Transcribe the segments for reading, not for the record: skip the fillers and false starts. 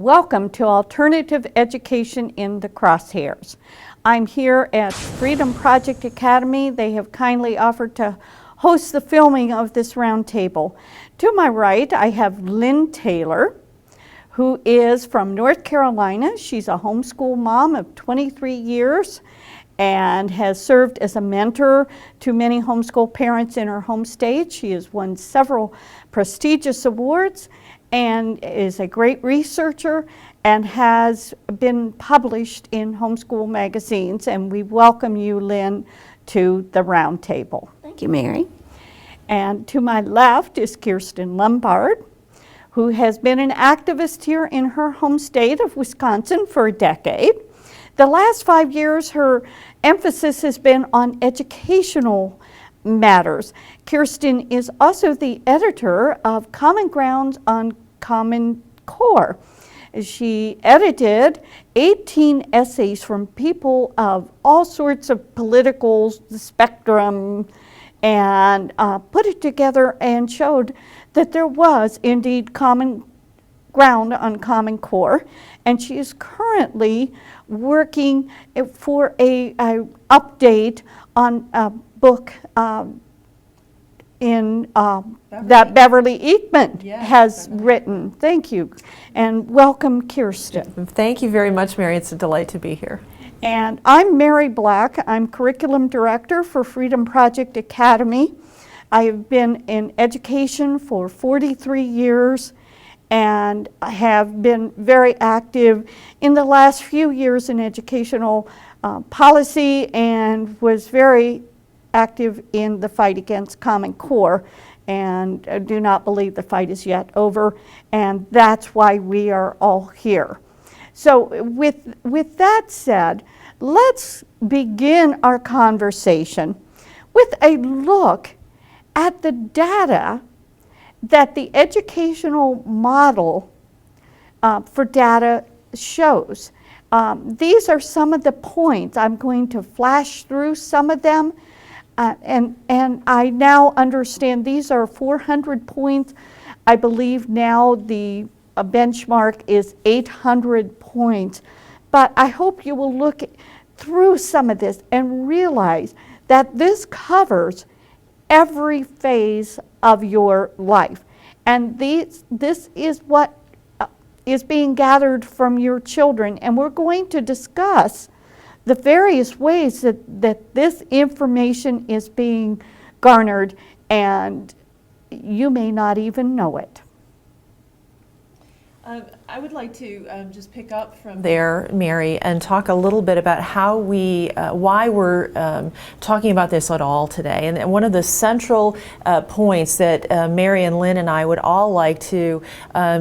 Welcome to Alternative Education in the Crosshairs. I'm here at FreedomProject Academy. They have kindly offered to host the filming of this roundtable. To my right, I have Lynn Taylor, who is from North Carolina. She's a homeschool mom of 23 years and has served as a mentor to many homeschool parents in her home state. She has won several prestigious awards and is a great researcher and has been published in homeschool magazines. And we welcome you, Lynn, to the roundtable. Thank you, Mary. And to my left is Kirsten Lombard, who has been an activist here in her home state of Wisconsin for a decade. The last 5 years, her emphasis has been on educational matters. Kirsten is also the editor of Common Ground on Common Core. She edited 18 essays from people of all sorts of political spectrum and put it together and showed that there was indeed common ground on Common Core. And she is currently working for a update on a book that Beverly Eekman has written. Thank you. And welcome, Kirsten. Thank you very much, Mary. It's a delight to be here. And I'm Mary Black. I'm Curriculum Director for FreedomProject Academy. I have been in education for 43 years and I have been very active in the last few years in educational policy and was very active in the fight against Common Core, and do not believe the fight is yet over, and that's why we are all here. So with that said, let's begin our conversation with a look at the data that the educational model for data shows. These are some of the points. I'm going to flash through some of them. And I now understand these are 400 points. I believe now the benchmark is 800 points. But I hope you will look through some of this and realize that this covers every phase of your life. And this is what is being gathered from your children. And we're going to discuss the various ways that this information is being garnered, and you may not even know it. I would like to just pick up from there, Mary, and talk a little bit about how why we're talking about this at all today. And one of the central points that Mary and Lynn and I would all like to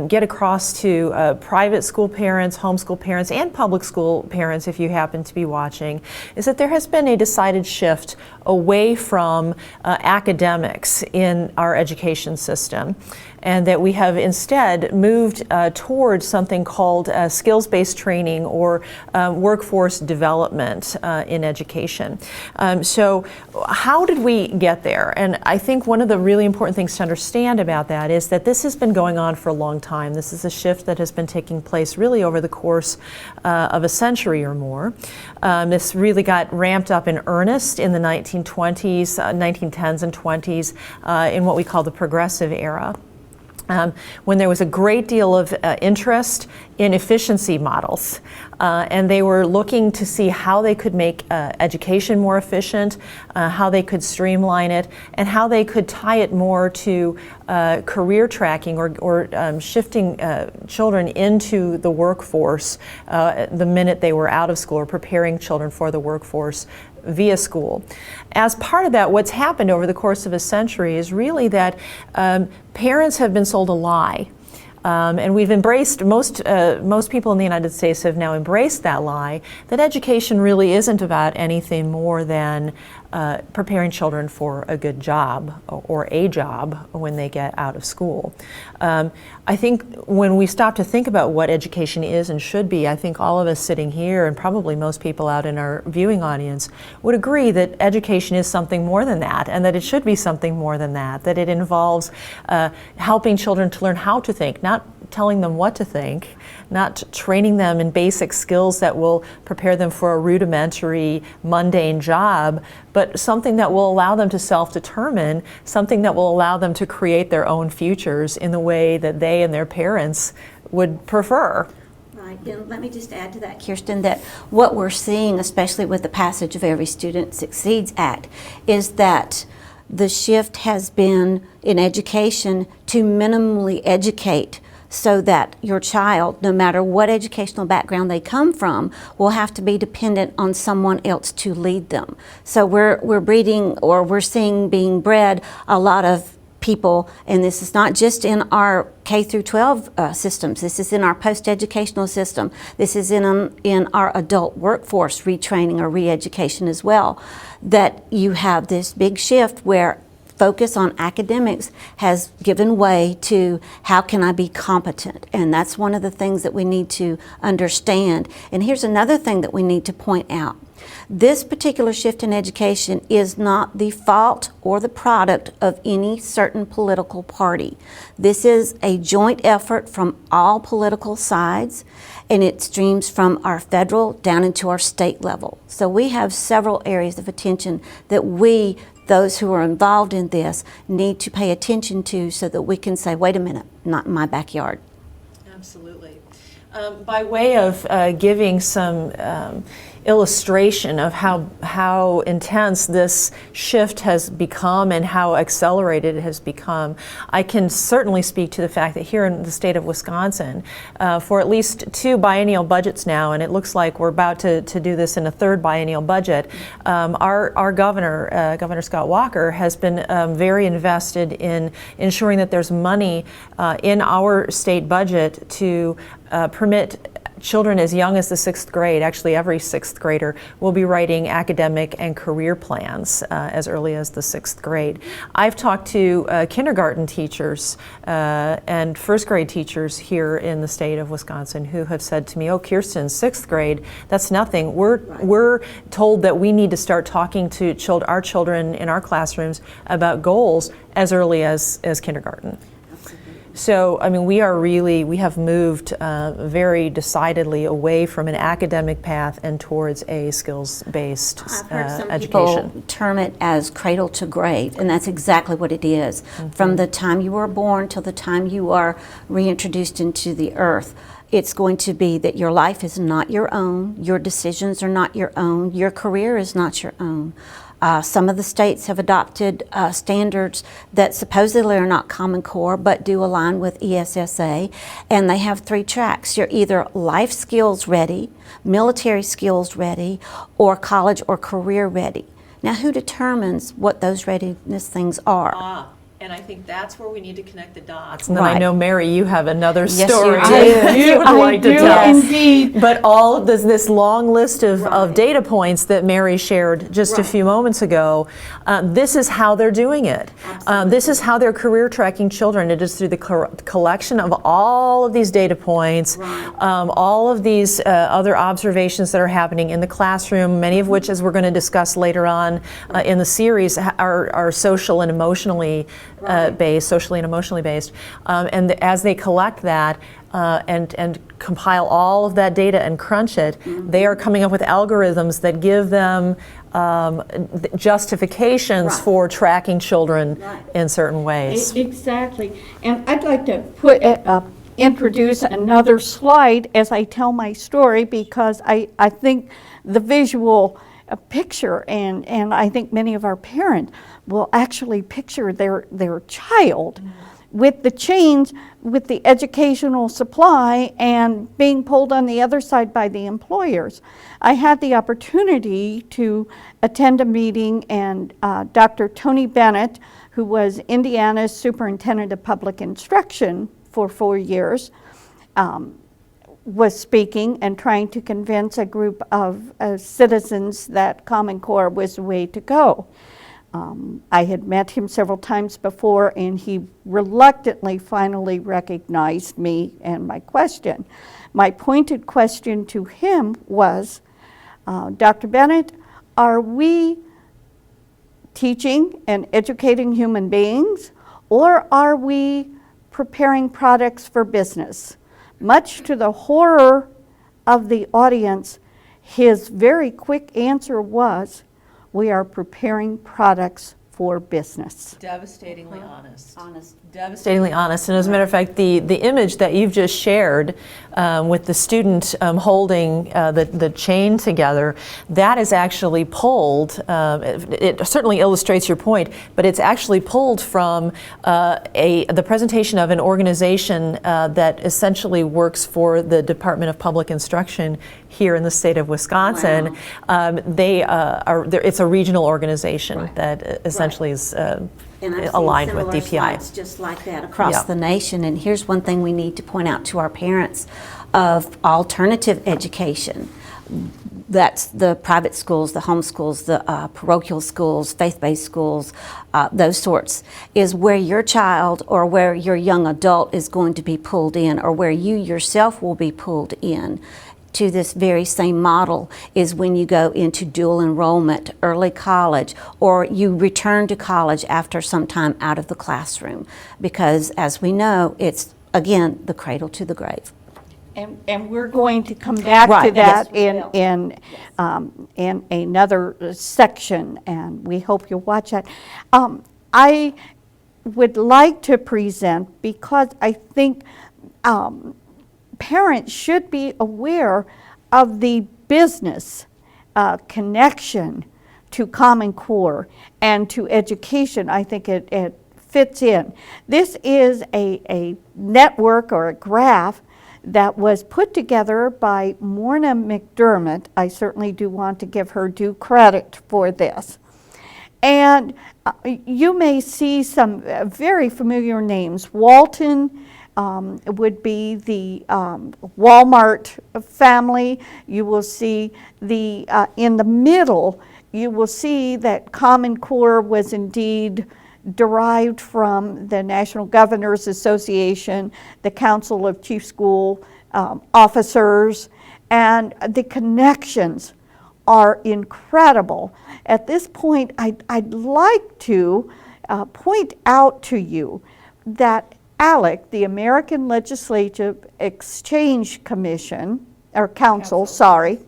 get across to private school parents, homeschool parents, and public school parents, if you happen to be watching, is that there has been a decided shift away from academics in our education system, and that we have instead moved towards something called skills-based training or workforce development in education. So how did we get there? And I think one of the really important things to understand about that is that this has been going on for a long time. This is a shift that has been taking place really over the course of a century or more. This really got ramped up in earnest in the 1920s, 1910s and 20s in what we call the progressive era. When there was a great deal of interest in efficiency models, and they were looking to see how they could make education more efficient, how they could streamline it, and how they could tie it more to career tracking or shifting children into the workforce the minute they were out of school, or preparing children for the workforce via school. As part of that, what's happened over the course of a century is really that parents have been sold a lie. And we've embraced, most people in the United States have now embraced that lie, that education really isn't about anything more than preparing children for a good job or a job when they get out of school. I think when we stop to think about what education is and should be, I think all of us sitting here and probably most people out in our viewing audience would agree that education is something more than that, and that it should be something more than that it involves helping children to learn how to think, not telling them what to think, not training them in basic skills that will prepare them for a rudimentary, mundane job, but something that will allow them to self-determine, something that will allow them to create their own futures in the way that they and their parents would prefer. Right, and let me just add to that, Kirsten, that what we're seeing, especially with the passage of Every Student Succeeds Act, is that the shift has been in education to minimally educate so that your child, no matter what educational background they come from, will have to be dependent on someone else to lead them. So we're breeding, or we're seeing being bred, a lot of people, and this is not just in our K through 12 systems, this is in our post-educational system, this is in our adult workforce retraining or re-education as well, that you have this big shift where focus on academics has given way to how can I be competent, and that's one of the things that we need to understand. And here's another thing that we need to point out. This particular shift in education is not the fault or the product of any certain political party. This is a joint effort from all political sides, and it streams from our federal down into our state level. So we have several areas of attention that we, those who are involved in this, need to pay attention to so that we can say, wait a minute, not in my backyard. Absolutely. By way of giving some illustration of how intense this shift has become and how accelerated it has become, I can certainly speak to the fact that here in the state of Wisconsin, for at least 2 biennial budgets now, and it looks like we're about to do this in a 3rd biennial budget, our governor, Governor Scott Walker, has been very invested in ensuring that there's money in our state budget to permit children as young as the 6th grade, actually every 6th grader, will be writing academic and career plans as early as the 6th grade. I've talked to kindergarten teachers and 1st grade teachers here in the state of Wisconsin who have said to me, oh, Kirsten, 6th grade, that's nothing. We're told that we need to start talking to our children in our classrooms about goals as early as kindergarten. So, I mean, we have moved very decidedly away from an academic path and towards a skills-based I've heard some education. people term it as cradle to grave, and that's exactly what it is. Mm-hmm. From the time you were born till the time you are reintroduced into the earth, it's going to be that your life is not your own, your decisions are not your own, your career is not your own. Some of the states have adopted standards that supposedly are not Common Core but do align with ESSA, and they have 3 tracks. You're either life skills ready, military skills ready, or college or career ready. Now, who determines what those readiness things are? And I think that's where we need to connect the dots. And then Right. I know, Mary, you have another Yes, story you do. that you would like to tell. Indeed. But all of this long list of Right. data points that Mary shared just a Right. few moments ago, this is how they're doing it. This is how they're career tracking children. It is through the collection of all of these data points, Right. all of these other observations that are happening in the classroom, many of which, as we're going to discuss later on in the series, are social and emotionally socially and emotionally based, and as they collect that and compile all of that data and crunch it, they are coming up with algorithms that give them justifications Right. for tracking children Right. in certain ways. Exactly. And I'd like to introduce another slide as I tell my story, because I think the visual picture, and I think many of our parents will actually picture their child with the change with the educational supply and being pulled on the other side by the employers. I had the opportunity to attend a meeting, and Dr. Tony Bennett, who was Indiana's superintendent of public instruction for 4 years, was speaking and trying to convince a group of citizens that Common Core was the way to go. I had met him several times before, and he reluctantly finally recognized me and my question. My pointed question to him was, Dr. Bennett, are we teaching and educating human beings, or are we preparing products for business. Much to the horror of the audience, his very quick answer was, we are preparing products for business. Devastatingly honest. Honest. Devastatingly honest. And as a matter of fact, the image that you've just shared with the student holding the chain together, that is actually pulled, it certainly illustrates your point, but it's actually pulled from the presentation of an organization that essentially works for the Department of Public Instruction here in the state of Wisconsin. Wow. It's a regional organization that essentially is And I've aligned seen with similar DPI. slides just like that across Yeah. the nation. And here's one thing we need to point out to our parents of alternative education. That's the private schools, the homeschools, the parochial schools, faith-based schools, those sorts, is where your child or where your young adult is going to be pulled in, or where you yourself will be pulled in to this very same model is when you go into dual enrollment, early college, or you return to college after some time out of the classroom. Because as we know, it's, again, the cradle to the grave. And we're going to come back to Right, that yes, we in another section, and we hope you'll watch that. I would like to present, because I think parents should be aware of the business connection to Common Core and to education. I think it fits in. This is a network or a graph that was put together by Morna McDermott. I certainly do want to give her due credit for this. And you may see some very familiar names. Walton would be the Walmart family. You will see the, in the middle, you will see that Common Core was indeed derived from the National Governors Association, the Council of Chief School Officers, and the connections are incredible. At this point, I'd like to point out to you that ALEC, the American Legislative Exchange Commission, or Council, sorry,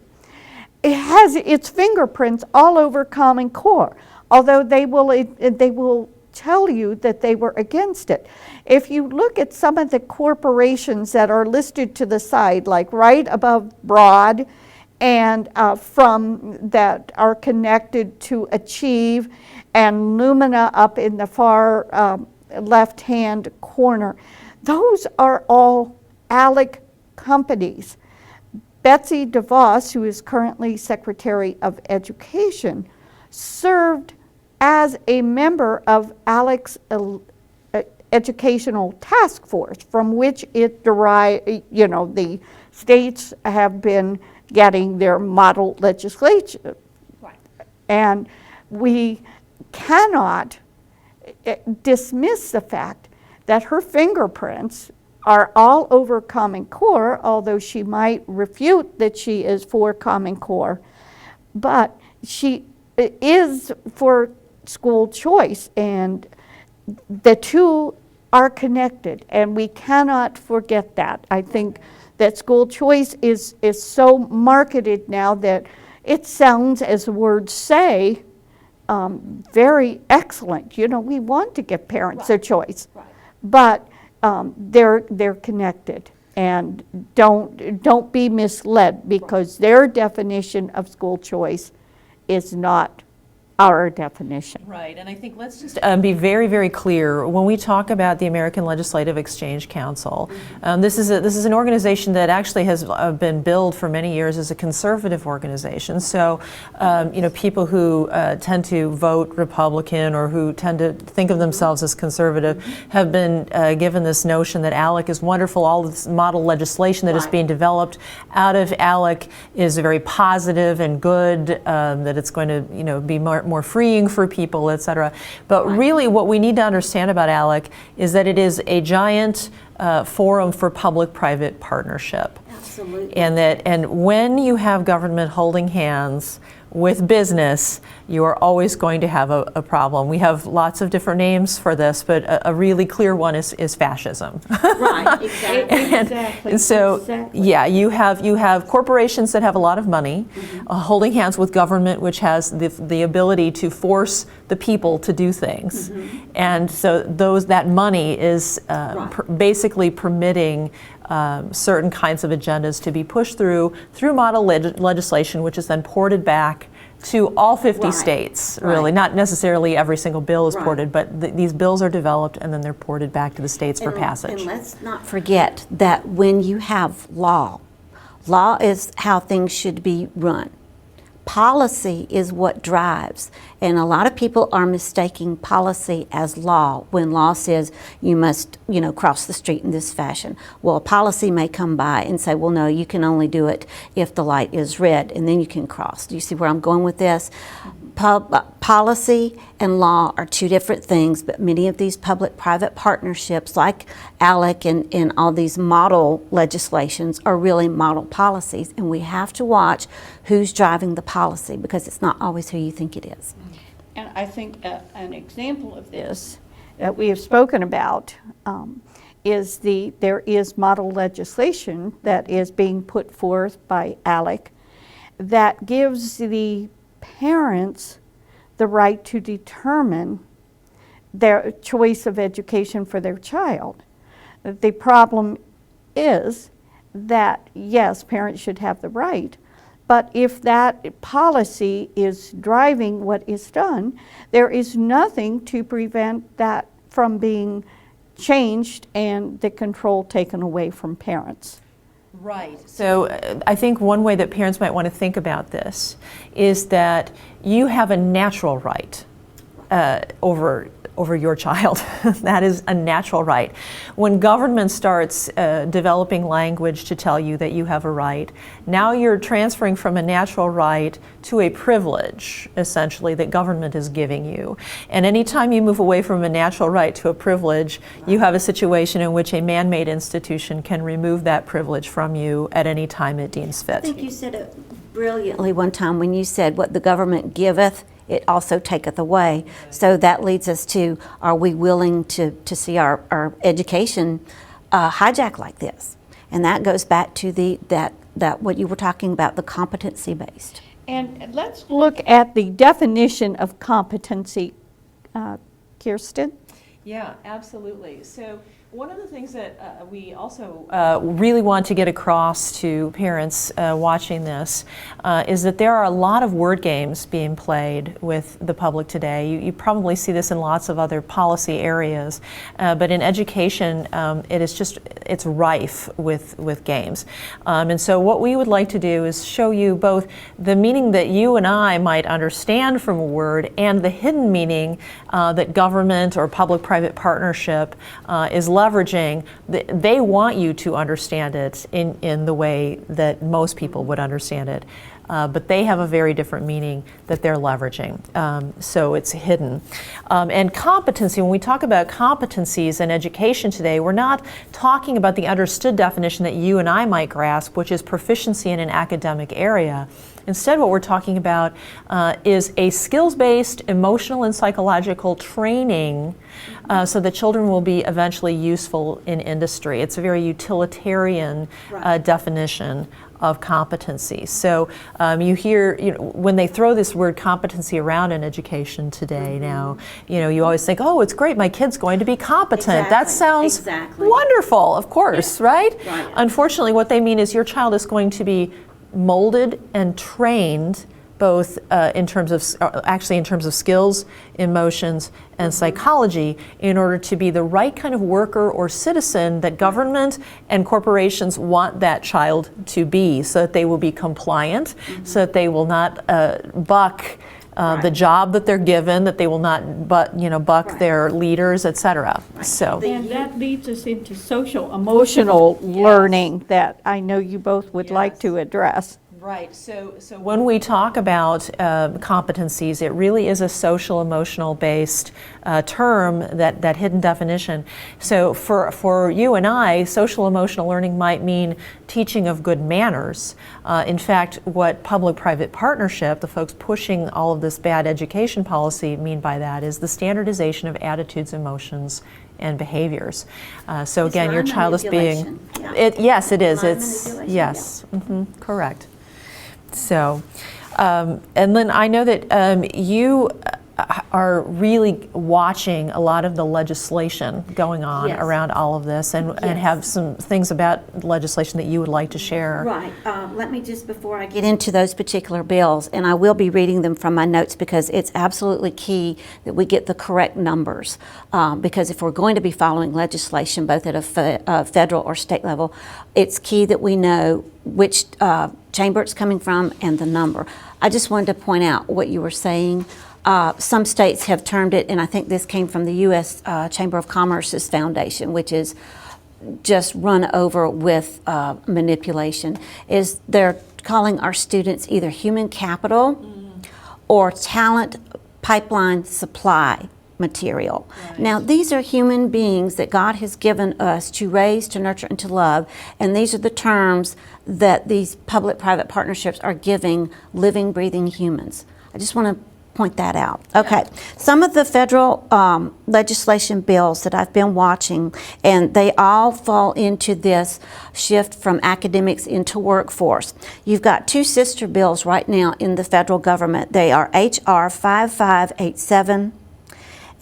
it has its fingerprints all over Common Core, although they will tell you that they were against it. If you look at some of the corporations that are listed to the side, like right above Broad, and from that are connected to Achieve, and Lumina up in the far left-hand corner, those are all ALEC companies. Betsy DeVos, who is currently Secretary of Education, served as a member of ALEC's educational task force, from which it derived, you know, the states have been getting their model legislation. Right. And we cannot dismiss the fact that her fingerprints are all over Common Core, although she might refute that she is for Common Core. But she is for school choice, and the two are connected, and we cannot forget that. I think that school choice is so marketed now that it sounds, as the words say, very excellent. You know, we want to give parents a choice, but they're connected, and don't be misled, because their definition of school choice is not our definition. Right, and I think let's just be very, very clear. When we talk about the American Legislative Exchange Council, this is an organization that actually has been billed for many years as a conservative organization. So, you know, people who tend to vote Republican or who tend to think of themselves as conservative have been given this notion that ALEC is wonderful. All this model legislation that is being developed out of ALEC is very positive and good. That it's going to, you know, be more freeing for people, et cetera. But really what we need to understand about ALEC is that it is a giant forum for public-private partnership. Absolutely. And when you have government holding hands with business, you are always going to have a problem. We have lots of different names for this, but a really clear one is fascism. Right, exactly. And so, yeah, you have corporations that have a lot of money, holding hands with government, which has the ability to force the people to do things, and so that money is basically permitting certain kinds of agendas to be pushed through model legislation, which is then ported back to all 50 states, really. Not necessarily every single bill is ported, but these bills are developed and then they're ported back to the states for passage. And let's not forget that when you have law is how things should be run. Policy is what drives, and a lot of people are mistaking policy as law when law says you must, cross the street in this fashion. Well, a policy may come by and say, well, no, you can only do it if the light is red, and then you can cross. Do you see where I'm going with this? Policy and law are two different things, but many of these public-private partnerships like ALEC and all these model legislations are really model policies, and we have to watch who's driving the policy because it's not always who you think it is. And I think an example of this that we have spoken about is there is model legislation that is being put forth by ALEC that gives the parents the right to determine their choice of education for their child. The problem is that, yes, parents should have the right, but if that policy is driving what is done, there is nothing to prevent that from being changed and the control taken away from parents. Right. So I think one way that parents might want to think about this is that you have a natural right over your child. That is a natural right. When government starts developing language to tell you that you have a right, now you're transferring from a natural right to a privilege, essentially, that government is giving you. And anytime you move away from a natural right to a privilege, you have a situation in which a man-made institution can remove that privilege from you at any time it deems fit. I think you said it brilliantly one time when you said, what the government giveth, it also taketh away. So that leads us to, are we willing to see our education hijacked like this? And that goes back to that what you were talking about, the competency-based. And let's look at the definition of competency, Kirsten. Yeah, absolutely. So one of the things that we also really want to get across to parents watching this is that there are a lot of word games being played with the public today. You probably see this in lots of other policy areas, but in education it's rife with games. And so what we would like to do is show you both the meaning that you and I might understand from a word and the hidden meaning that government or public-private partnership is leveraging. They want you to understand it in the way that most people would understand it, but they have a very different meaning that they're leveraging. So it's hidden. And competency, when we talk about competencies in education today, we're not talking about the understood definition that you and I might grasp, which is proficiency in an academic area. Instead, what we're talking about is a skills-based emotional and psychological training so that children will be eventually useful in industry. It's a very utilitarian definition of competency. So you hear, when they throw this word competency around in education today now, you always think, oh, it's great, my kid's going to be competent. That sounds wonderful, of course, right? Unfortunately, what they mean is your child is going to be molded and trained both in terms of skills, emotions, and psychology in order to be the right kind of worker or citizen that government and corporations want that child to be, so that they will be compliant, so that they will not buck the job that they're given, that they will not buck their leaders, etc. So, and that leads us into social emotional learning that I know you both would like to address. Right. So when we talk about competencies, it really is a social emotional based term, that hidden definition. So for you and I, social emotional learning might mean teaching of good manners. In fact, what public-private partnership, the folks pushing all of this bad education policy, mean by that is the standardization of attitudes, emotions, and behaviors. So It's again, your mind child is being, manipulation. Yeah. yes, it is. Mind It's manipulation, yes, correct. So, and Lynn, I know that you are really watching a lot of the legislation going on Yes. around all of this, and Yes. have some things about legislation that you would like to share. Right. Let me just, before I get into those particular bills, and I will be reading them from my notes because it's absolutely key that we get the correct numbers. Because if we're going to be following legislation, both at a federal or state level, it's key that we know which chamber it's coming from and the number. I just wanted to point out what you were saying. Some states have termed it, and I think this came from the U.S. Chamber of Commerce's foundation, which is just run over with manipulation, is they're calling our students either human capital or talent pipeline supply material. Right. Now, these are human beings that God has given us to raise, to nurture, and to love, and these are the terms that these public-private partnerships are giving living, breathing humans. I just want to point that out. Okay, some of the federal legislation bills that I've been watching, and they all fall into this shift from academics into workforce. You've got two sister bills right now in the federal government. They are H.R. 5587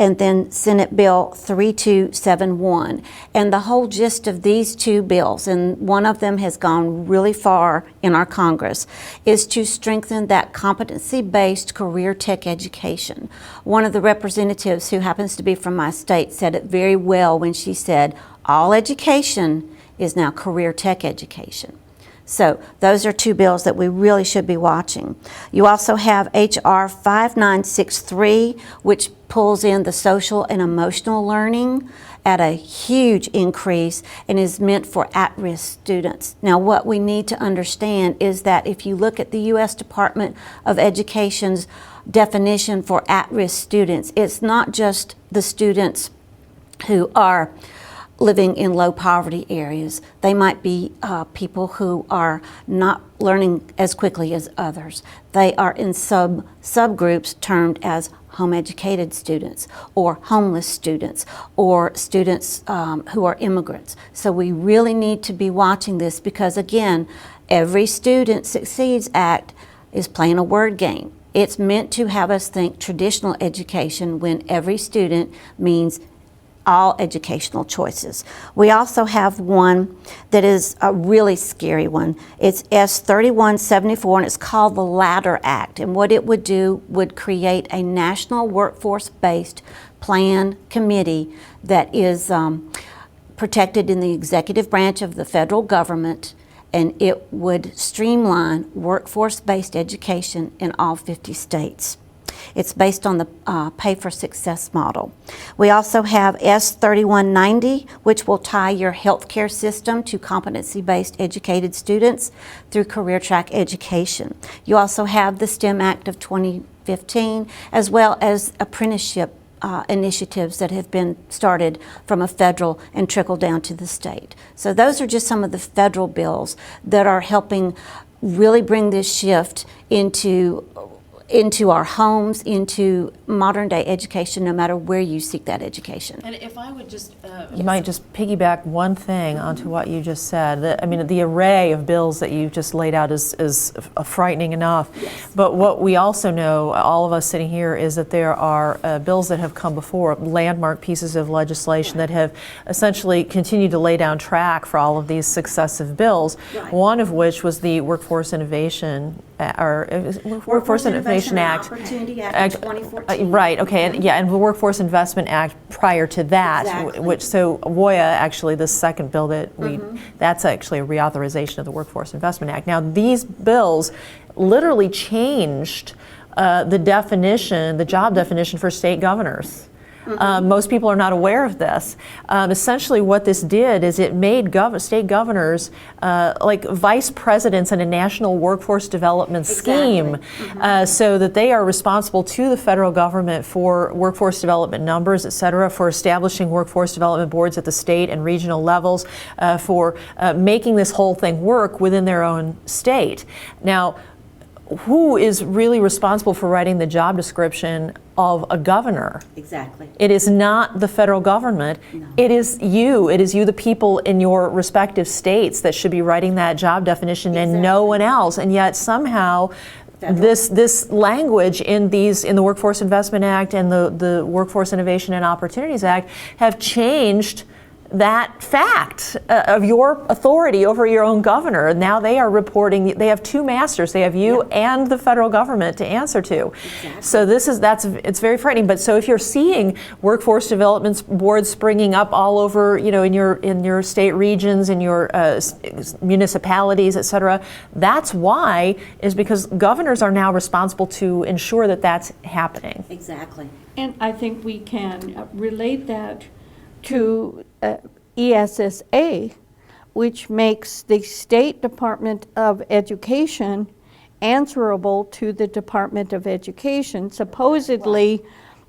and then Senate Bill 3271. And the whole gist of these two bills, and one of them has gone really far in our Congress, is to strengthen that competency-based career tech education. One of the representatives, who happens to be from my state, said it very well when she said, all education is now career tech education. So those are two bills that we really should be watching. You also have H.R. 5963, which pulls in the social and emotional learning at a huge increase and is meant for at-risk students. Now, what we need to understand is that if you look at the U.S. Department of Education's definition for at-risk students, it's not just the students who are living in low poverty areas. They might be people who are not learning as quickly as others. They are in subgroups termed as home educated students or homeless students or students who are immigrants. So we really need to be watching this because, again, Every Student Succeeds Act is playing a word game. It's meant to have us think traditional education when every student means all educational choices. We also have one that is a really scary one. It's S 3174 and it's called the Ladder Act. And what it would do would create a national workforce-based plan committee that is protected in the executive branch of the federal government, and it would streamline workforce-based education in all 50 states. It's based on the Pay for Success model. We also have S 3190, which will tie your healthcare system to competency-based educated students through career track education. You also have the STEM Act of 2015, as well as apprenticeship initiatives that have been started from a federal and trickled down to the state. So those are just some of the federal bills that are helping really bring this shift into our homes, into modern day education, no matter where you seek that education. And if I would just, you might just piggyback one thing onto what you just said. I mean, the array of bills that you just laid out is frightening enough. Yes. But what we also know, all of us sitting here, is that there are bills that have come before, landmark pieces of legislation that have essentially continued to lay down track for all of these successive bills. Right. One of which was the Workforce Innovation Workforce Innovation Act. Opportunity Act of 2014. Right, okay, and the Workforce Investment Act prior to that, Exactly. which, so WOIA, actually, the second bill that that's actually a reauthorization of the Workforce Investment Act. Now, these bills literally changed the definition, the job definition for state governors. Most people are not aware of this. Essentially what this did is it made state governors like vice presidents in a national workforce development scheme, so that they are responsible to the federal government for workforce development numbers, et cetera, for establishing workforce development boards at the state and regional levels, for making this whole thing work within their own state. Now, who is really responsible for writing the job description of a governor? Exactly. It is not the federal government. No. It is you. It is you, the people in your respective states, that should be writing that job definition, and no one else. And yet somehow this language in the Workforce Investment Act and the Workforce Innovation and Opportunities Act have changed that fact of your authority over your own governor. Now they are reporting, they have two masters. They have you and the federal government to answer to. Exactly. So it's very frightening. But so if you're seeing workforce development boards springing up all over, in your state regions, in your municipalities, et cetera, that's why, is because governors are now responsible to ensure that that's happening. Exactly. And I think we can relate that to ESSA, which makes the State Department of Education answerable to the Department of Education. Supposedly,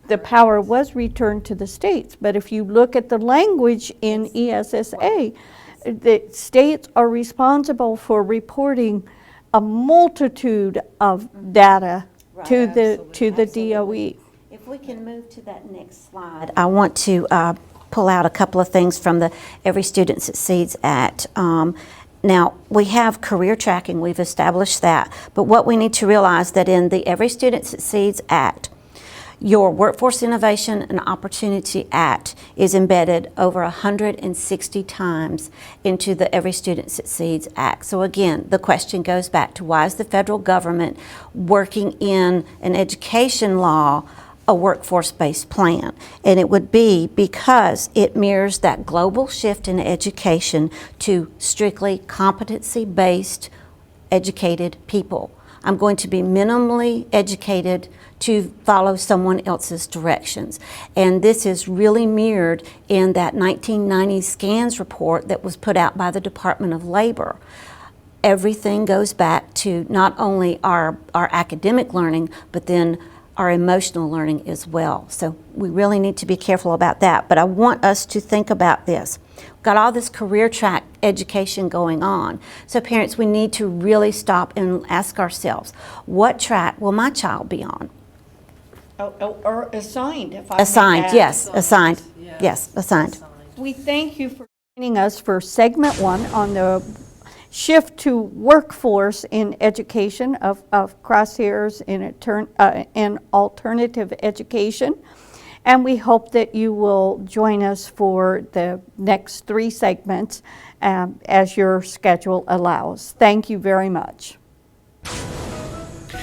the power was returned to the states, but if you look at the language in ESSA, the states are responsible for reporting a multitude of data to the DOE. If we can move to that next slide, I want to pull out a couple of things from the Every Student Succeeds Act. Now, we have career tracking, we've established that, but what we need to realize that in the Every Student Succeeds Act, your Workforce Innovation and Opportunity Act is embedded over 160 times into the Every Student Succeeds Act. So again, the question goes back to, why is the federal government working in an education law a workforce-based plan? And it would be because it mirrors that global shift in education to strictly competency-based educated people. I'm going to be minimally educated to follow someone else's directions. And this is really mirrored in that 1990 SCANS report that was put out by the Department of Labor. Everything goes back to not only our academic learning, but then our emotional learning as well. So we really need to be careful about that. But I want us to think about this. We've got all this career track education going on. So parents, we need to really stop and ask ourselves, what track will my child be on? Or assigned, if I Assigned, may add. yes, assigned. Yes, assigned. We thank you for joining us for segment 1 on the shift to workforce in education of crosshairs in alternative education. And we hope that you will join us for the next 3 segments as your schedule allows. Thank you very much.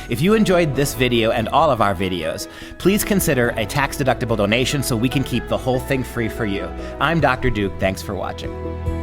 If you enjoyed this video and all of our videos, please consider a tax-deductible donation so we can keep the whole thing free for you. I'm Dr. Duke. Thanks for watching.